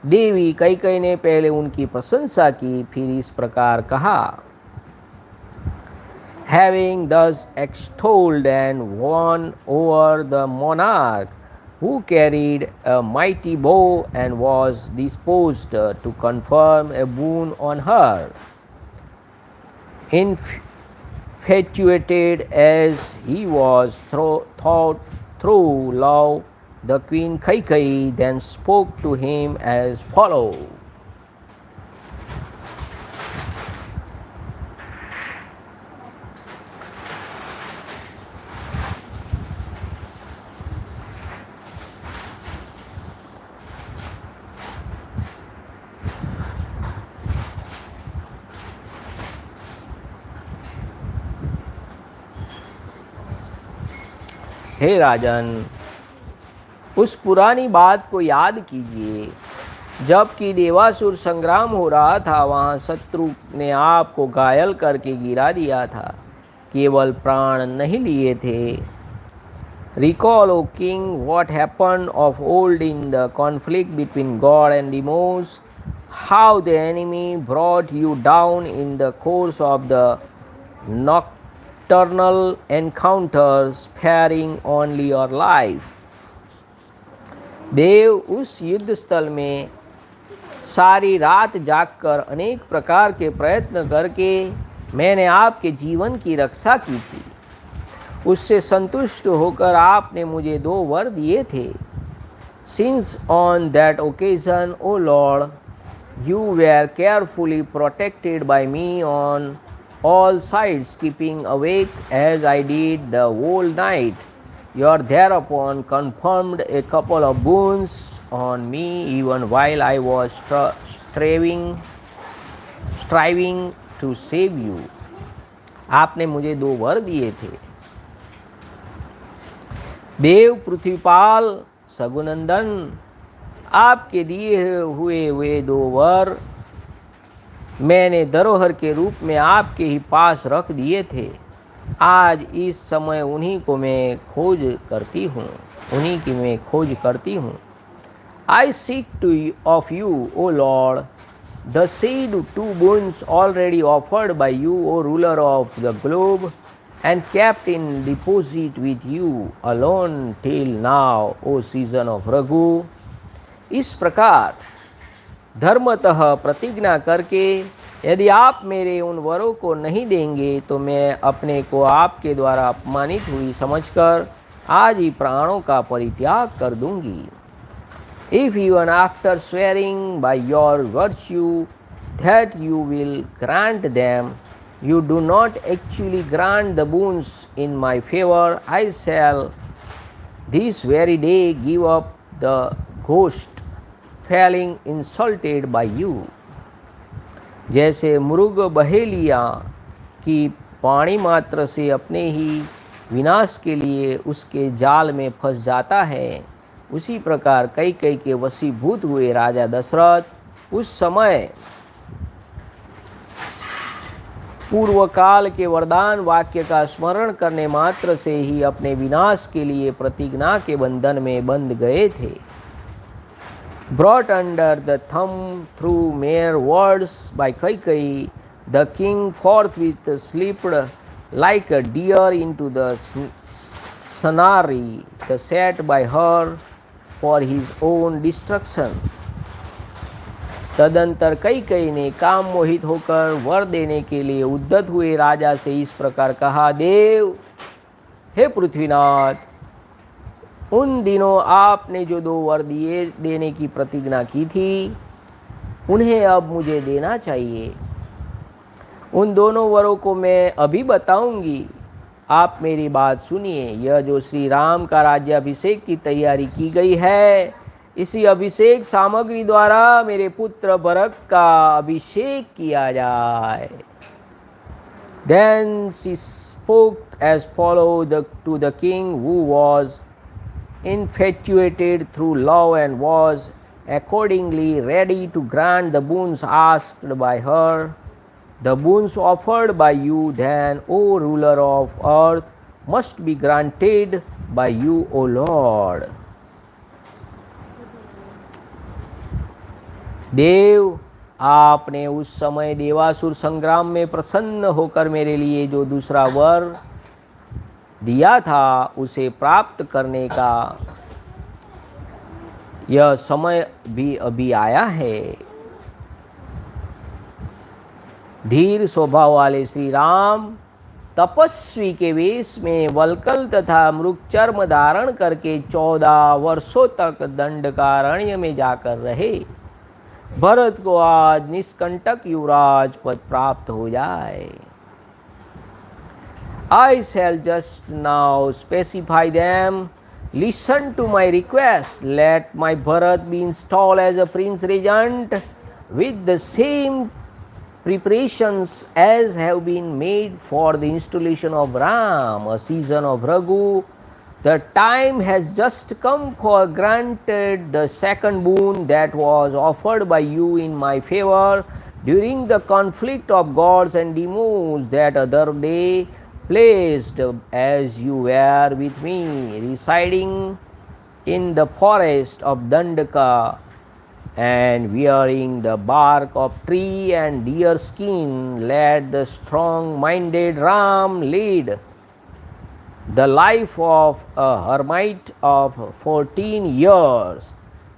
देवी कैकेयी ने पहले उनकी प्रशंसा की, फिर इस प्रकार कहा। Having thus extolled and won over the monarch, who carried a mighty bow and was disposed to confirm a boon on her, infatuated as he was through love, the queen Kaikei then spoke to him as follows. हे राजन, उस पुरानी बात को याद कीजिए जबकि देवासुर संग्राम हो रहा था। वहाँ शत्रु ने आपको घायल करके गिरा दिया था, केवल प्राण नहीं लिए थे। Recall, O king, what happened of old in the conflict between God and demons, how the enemy brought you down in the course of the nocturnal encounters, sparing only your life. देव, उस युद्ध स्थल में सारी रात जागकर अनेक प्रकार के प्रयत्न करके मैंने आपके जीवन की रक्षा की थी। उससे संतुष्ट होकर आपने मुझे 2 वर दिए थे। Since on that occasion, O Lord, you were carefully protected by me on all sides, keeping awake as I did the whole night. You are thereupon confirmed a couple of boons on me, even while I was striving to save you. आपने मुझे 2 वर दिए थे। देव पृथ्वीपाल सगुनंदन, आपके दिए हुए वे 2 वर मैंने धरोहर के रूप में आपके ही पास रख दिए थे। आज इस समय उन्हीं की मैं खोज करती हूँ। I seek of you, O Lord, the said 2 boons already offered by you, O ruler of the globe, and kept in deposit with you alone till now, O season of Raghu. इस प्रकार धर्मतः प्रतिज्ञा करके यदि आप मेरे उन वरों को नहीं देंगे तो मैं अपने को आपके द्वारा अपमानित हुई समझकर आज ही प्राणों का परित्याग कर दूंगी। If even after swearing by your virtue that you will grant them, you do not actually grant the boons in my favor, I shall this very day give up the ghost, feeling insulted by you. जैसे मृग बहेलिया की पानी मात्र से अपने ही विनाश के लिए उसके जाल में फंस जाता है, उसी प्रकार कैकेयी के वशीभूत हुए राजा दशरथ उस समय पूर्व काल के वरदान वाक्य का स्मरण करने मात्र से ही अपने विनाश के लिए प्रतिज्ञा के बंधन में बंध गए थे। Brought under the thumb through mere words by Kaikei, the king forthwith slipped like a deer into the snare set by her for his own destruction. तदंतर कैकेयी ने काम मोहित होकर वर देने के लिए उद्यत हुए राजा से इस प्रकार कहा, देव, हे पृथ्वीनाथ, उन दिनों आपने जो 2 वर देने की प्रतिज्ञा की थी, उन्हें अब मुझे देना चाहिए। उन दोनों वरों को मैं अभी बताऊंगी, आप मेरी बात सुनिए। यह जो श्री राम का राज्याभिषेक की तैयारी की गई है, इसी अभिषेक सामग्री द्वारा मेरे पुत्र भरत का अभिषेक किया जाए। Then she spoke as followed to the king, who was infatuated through love and was accordingly ready to grant the boons asked by her. The boons offered by you then, O ruler of earth, must be granted by you, O Lord. देव, आपने उस समय देवासुर संग्राम में प्रसन्न होकर मेरे लिए जो दूसरा वर दिया था, उसे प्राप्त करने का यह समय भी अभी आया है। धीर स्वभाव वाले श्री राम तपस्वी के वेश में वल्कल तथा मृगचर्म धारण करके 14 वर्षों तक दंडकारण्य में जाकर रहे। भरत को आज निष्कंटक युवराज पद प्राप्त हो जाए। I shall just now specify them. Listen to my request. Let my Bharat be installed as a prince regent with the same preparations as have been made for the installation of Ram, a season of Raghu. The time has just come for granted the second boon that was offered by you in my favor during the conflict of gods and demons that other day, placed as you were with me, residing in the forest of Dandaka and wearing the bark of tree and deer skin. Let the strong-minded Ram lead the life of a hermit of 14 years,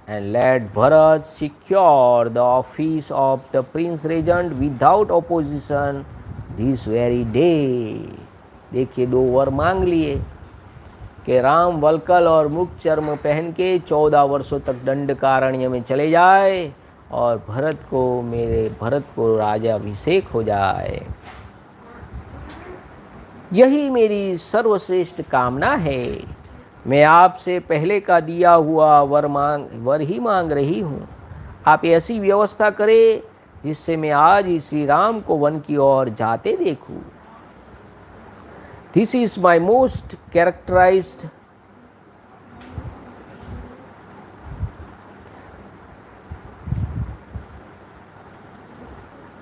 and let Bharat secure the office of the prince regent without opposition this very day. देखिए, 2 वर मांग लिए कि राम वल्कल और मुख चर्म पहन के 14 वर्षों तक दंडकारण्य में चले जाए और मेरे भरत को राजाभिषेक हो जाए। यही मेरी सर्वश्रेष्ठ कामना है। मैं आपसे पहले का दिया हुआ वर ही मांग रही हूँ। आप ऐसी व्यवस्था करें जिससे मैं आज ही श्री राम को वन की ओर जाते देखूँ। This is my most characterized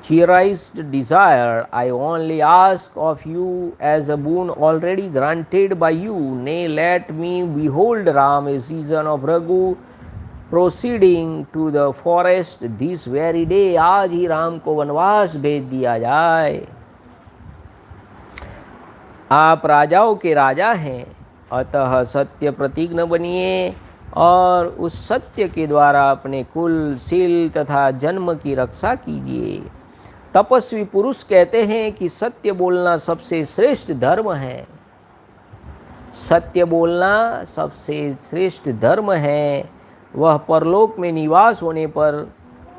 cherished desire. I only ask of you as a boon already granted by you. Nay, let me behold Ram, a season of Raghu, proceeding to the forest this very day. आज ही राम को वनवास भेज दिया जाए। आप राजाओं के राजा हैं, अतः सत्य प्रतिज्ञ बनिए और उस सत्य के द्वारा अपने कुल, शील तथा जन्म की रक्षा कीजिए। तपस्वी पुरुष कहते हैं कि सत्य बोलना सबसे श्रेष्ठ धर्म है। सत्य बोलना सबसे श्रेष्ठ धर्म है। वह परलोक में निवास होने पर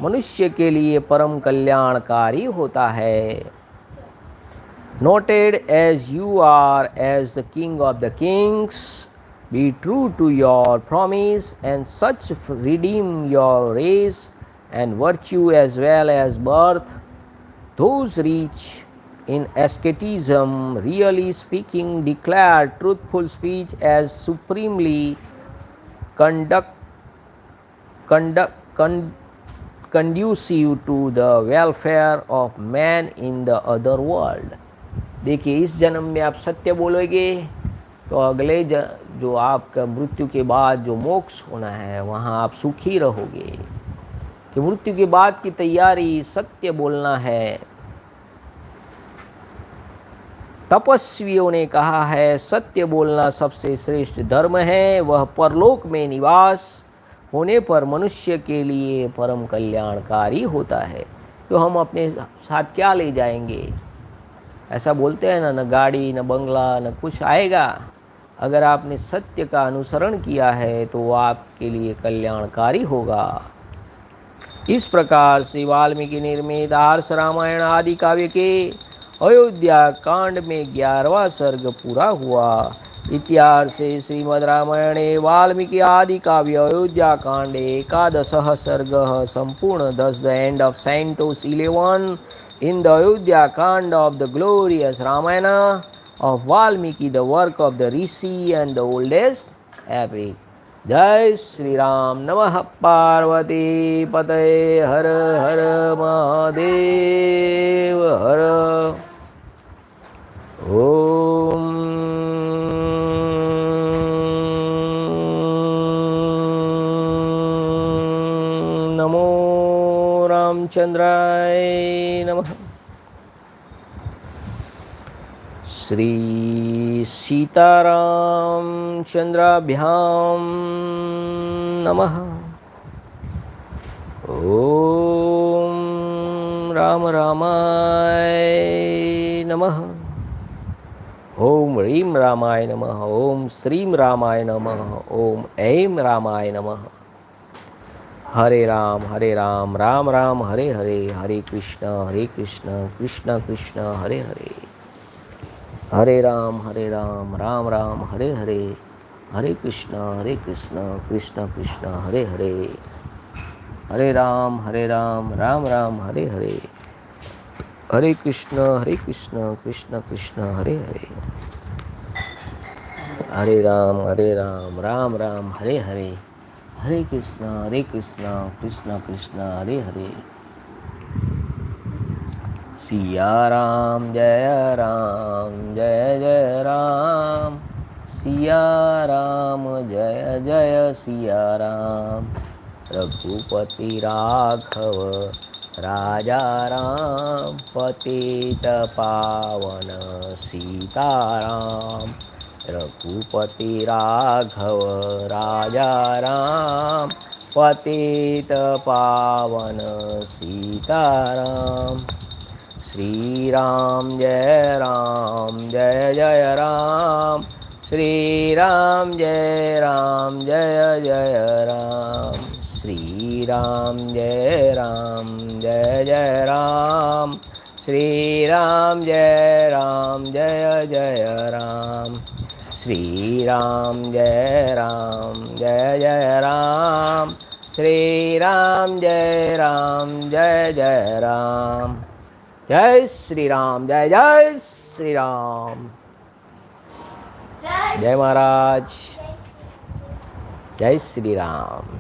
मनुष्य के लिए परम कल्याणकारी होता है। Noted as you are as the king of the kings, be true to your promise and such redeem your race and virtue as well as birth. Those rich in asceticism, really speaking, declare truthful speech as supremely conducive to the welfare of man in the other world. देखिए, इस जन्म में आप सत्य बोलोगे तो अगले जो आपका मृत्यु के बाद जो मोक्ष होना है वहाँ आप सुखी रहोगे। कि मृत्यु के बाद की तैयारी सत्य बोलना है। तपस्वियों ने कहा है सत्य बोलना सबसे श्रेष्ठ धर्म है, वह परलोक में निवास होने पर मनुष्य के लिए परम कल्याणकारी होता है। तो हम अपने साथ क्या ले जाएंगे? ऐसा बोलते हैं ना, न गाड़ी न बंगला न कुछ आएगा। अगर आपने सत्य का अनुसरण किया है तो वो आपके लिए कल्याणकारी होगा। इस प्रकार से वाल्मीकि निर्मित आर्ष रामायण आदि काव्य के अयोध्या कांड में 11वां सर्ग पूरा हुआ। इत्यार्षे श्रीमद् रामायणे वाल्मीकि आदि काव्य अयोध्या कांड 11 सर्गः संपूर्ण। Thus the end of Cantos 11 in the Ayodhyakand of the glorious Ramayana of Valmiki, the work of the Rishi and the oldest epic. जय श्री राम। नमः पार्वती पतये। हर हर महादेव। हर ओम नमो रामचंद्राय नमः। श्री सीताराम चंद्राभ्याम नमः। ओम राम रामाय नमः। ओम ह्रीं रामाय नमः। ओम श्रीं रामाय नमः। ओम ऐं रामाय नमः। हरे राम राम राम हरे हरे, हरे कृष्ण कृष्ण कृष्ण हरे हरे, हरे राम राम राम हरे हरे, हरे कृष्ण कृष्ण कृष्ण हरे हरे, हरे राम राम राम हरे हरे, हरे कृष्ण कृष्ण कृष्ण हरे हरे, हरे राम राम राम हरे हरे, हरे कृष्ण कृष्ण कृष्ण हरे हरे। सिया राम जय जय राम, सिया राम जय जय सिया राम। रघुपति राघव राजा राम, पतित पावन सीताराम। रघुपति राघव राजा राम, पतित पावन सीताराम। श्री राम जय जय राम, श्री राम जय जय राम, श्री राम जय जय राम, श्री राम जय जय राम, श्री राम जय जय राम, श्री राम जय जय राम। जय श्री राम जय श्री राम। जय महाराज। जय श्री राम।